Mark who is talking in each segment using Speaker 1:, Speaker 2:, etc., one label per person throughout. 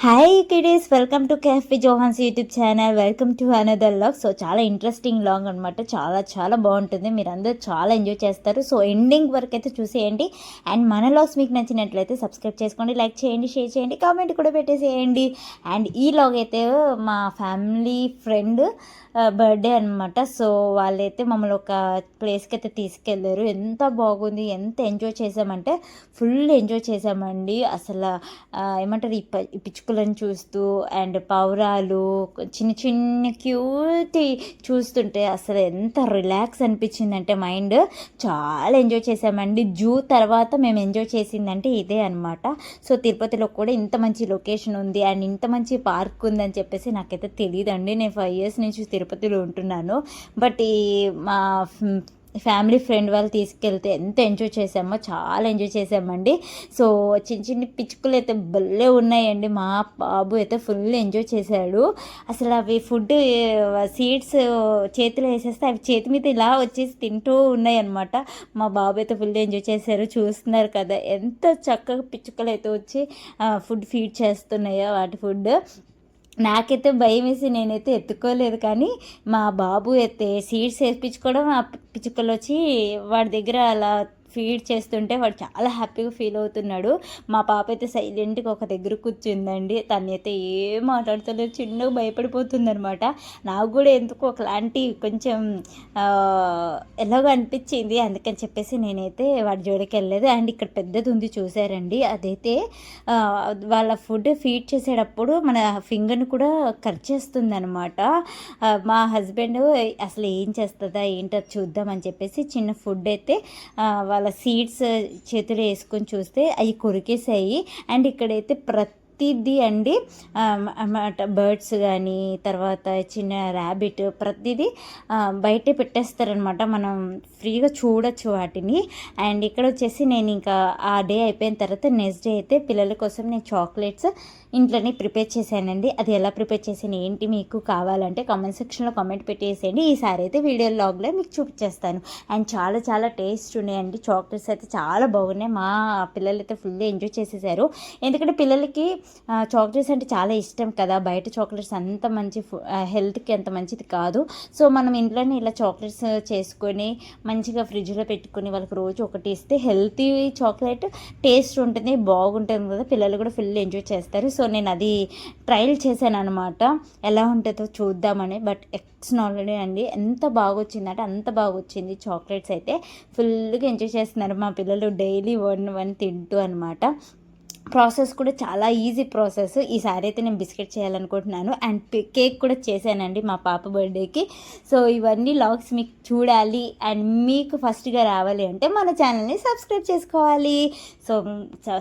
Speaker 1: Hi kiddies, welcome to కేఫీ జోహాన్స్ YouTube channel. Welcome to another log. So చాలా interesting log అనమాట. చాలా చాలా బాగుంటుంది, మీరు అందరూ చాలా ఎంజాయ్ చేస్తారు. సో ఎండింగ్ వరకు అయితే చూసేయండి. అండ్ మన లాగ్స్ మీకు నచ్చినట్లయితే సబ్స్క్రైబ్ చేసుకోండి, లైక్ చేయండి, షేర్ చేయండి, కామెంట్ కూడా పెట్టేసేయండి. అండ్ ఈ లాగ్ అయితే మా ఫ్యామిలీ ఫ్రెండ్ బర్త్డే అనమాట. సో వాళ్ళైతే మమ్మల్ని ఒక ప్లేస్కి అయితే తీసుకెళ్ళారు. ఎంత బాగుంది, ఎంత ఎంజాయ్ చేసామంటే ఫుల్ ఎంజాయ్ చేసామండి. అసలు ఏమంటారు, ఈ పిచ్చుకలను చూస్తూ అండ్ పావురాలు చిన్న చిన్న క్యూట్ చూస్తుంటే అసలు ఎంత రిలాక్స్ అనిపించిందంటే మైండ్ చాలా ఎంజాయ్ చేసామండి. జూ తర్వాత మేము ఎంజాయ్ చేసిందంటే ఇదే అనమాట. సో తిరుపతిలో కూడా ఇంత మంచి లొకేషన్ ఉంది అండ్ ఇంత మంచి పార్క్ ఉందని చెప్పేసి నాకైతే తెలియదండి. నేను 5 years నుంచి తిరుపతిలో ఉంటున్నాను. బట్ ఈ మా ఫ్యామిలీ ఫ్రెండ్ వాళ్ళు తీసుకెళ్తే ఎంత ఎంజాయ్ చేసామో, చాలా ఎంజాయ్ చేసామండి. సో చిన్న చిన్న పిచ్చుకలు అయితే భలే ఉన్నాయండి. మా బాబు అయితే ఫుల్ ఎంజాయ్ చేశాడు. అసలు అవి ఫుడ్ సీడ్స్ చేతిలో వేసేస్తే అవి చేతి మీద ఇలా వచ్చేసి తింటూ ఉన్నాయి అనమాట. మా బాబు అయితే ఫుల్ ఎంజాయ్ చేశారు. చూస్తున్నారు కదా ఎంత చక్కగా పిచ్చుకలు అయితే వచ్చి ఫుడ్ ఫీడ్ చేస్తున్నాయో వాటి ఫుడ్. నాకైతే భయం వేసి నేనైతే ఎత్తుకోలేదు, కానీ మా బాబు అయితే సీడ్స్ వేపించుకోవడం ఆ పిచ్చుకలు వచ్చి వాడి దగ్గర అలా ఫీడ్ చేస్తుంటే వాడు చాలా హ్యాపీగా ఫీల్ అవుతున్నాడు. మా పాప అయితే సైలెంట్గా ఒక దగ్గర కూర్చుందండి. తనైతే ఏం మాట్లాడుతలేదు, చిన్నగా భయపడిపోతుంది అనమాట. నాకు కూడా ఎందుకు ఒకలాంటి కొంచెం ఎలాగో అనిపించింది. అందుకని చెప్పేసి నేనైతే వాడి జోడికి వెళ్ళలేదు. అండ్ ఇక్కడ పెద్దది ఉంది చూసారండి, అదైతే వాళ్ళ ఫుడ్ ఫీడ్ చేసేటప్పుడు మన ఫింగర్ని కూడా కట్ చేస్తుంది అనమాట. మా హస్బెండ్ అసలు ఏం చేస్తుందా ఏంటో చూద్దామని చెప్పేసి చిన్న ఫుడ్ అయితే వాళ్ళ సీడ్స్ చేతులు వేసుకొని చూస్తే అవి కొరికేసాయి. అండ్ ఇక్కడైతే ప్రతిదీ అండి బర్డ్స్ కానీ తర్వాత చిన్న ర్యాబిట్ ప్రతిదీ బయటే పెట్టేస్తారనమాట. మనం ఫ్రీగా చూడొచ్చు వాటిని. అండ్ ఇక్కడ వచ్చేసి నేను ఇంకా ఆ డే అయిపోయిన తర్వాత నెక్స్ట్ డే అయితే పిల్లల కోసం నేను చాక్లెట్స్ ఇంట్లోనే ప్రిపేర్ చేశానండి. అది ఎలా ప్రిపేర్ చేశాను ఏంటి మీకు కావాలంటే కామెంట్ సెక్షన్లో కామెంట్ పెట్టేసేయండి. ఈసారి అయితే వీడియో లాగ్లో మీకు చూపించేస్తాను. అండ్ చాలా చాలా టేస్ట్ ఉన్నాయండి. చాక్లెట్స్ అయితే చాలా బాగున్నాయి. మా పిల్లలు అయితే ఫుల్ ఎంజాయ్ చేసేసారు. ఎందుకంటే పిల్లలకి చాక్లెట్స్ అంటే చాలా ఇష్టం కదా. బయట చాక్లెట్స్ అంత మంచి హెల్త్కి అంత మంచిది కాదు. సో మనం ఇంట్లోనే ఇలా చాక్లెట్స్ చేసుకొని మంచిగా ఫ్రిడ్జ్లో పెట్టుకొని వాళ్ళకి రోజు ఒకటి ఇస్తే హెల్తీ చాక్లెట్ టేస్ట్ ఉంటుంది, బాగుంటుంది కదా. పిల్లలు కూడా ఫుల్ ఎంజాయ్ చేస్తారు. సో నేను అది ట్రయల్ చేశాను అనమాట, ఎలా ఉంటుందో చూద్దామని. బట్ ఎక్స్ట్రాడినరీ అండి, ఎంత బాగా వచ్చిందంటే అంత బాగా వచ్చింది. చాక్లెట్స్ అయితే ఫుల్గా ఎంజాయ్ చేస్తున్నారు మా పిల్లలు, డైలీ వన్ తింటూ అనమాట. ప్రాసెస్ కూడా చాలా ఈజీ ప్రాసెస్. ఈసారి అయితే నేను బిస్కెట్ చేయాలనుకుంటున్నాను. అండ్ కేక్ కూడా చేశానండి మా పాప బర్త్డేకి. సో ఇవన్నీ లాగ్స్ మీకు చూడాలి అండ్ మీకు ఫస్ట్గా రావాలి అంటే మన ఛానల్ని సబ్స్క్రైబ్ చేసుకోవాలి. సో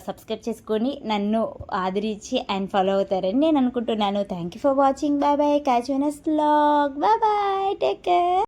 Speaker 1: సబ్స్క్రైబ్ చేసుకొని నన్ను ఆదరించి అండ్ ఫాలో అవుతారని నేను అనుకుంటున్నాను. Thank you for watching. Bye bye. Catch you next vlog. Bye bye. Take care.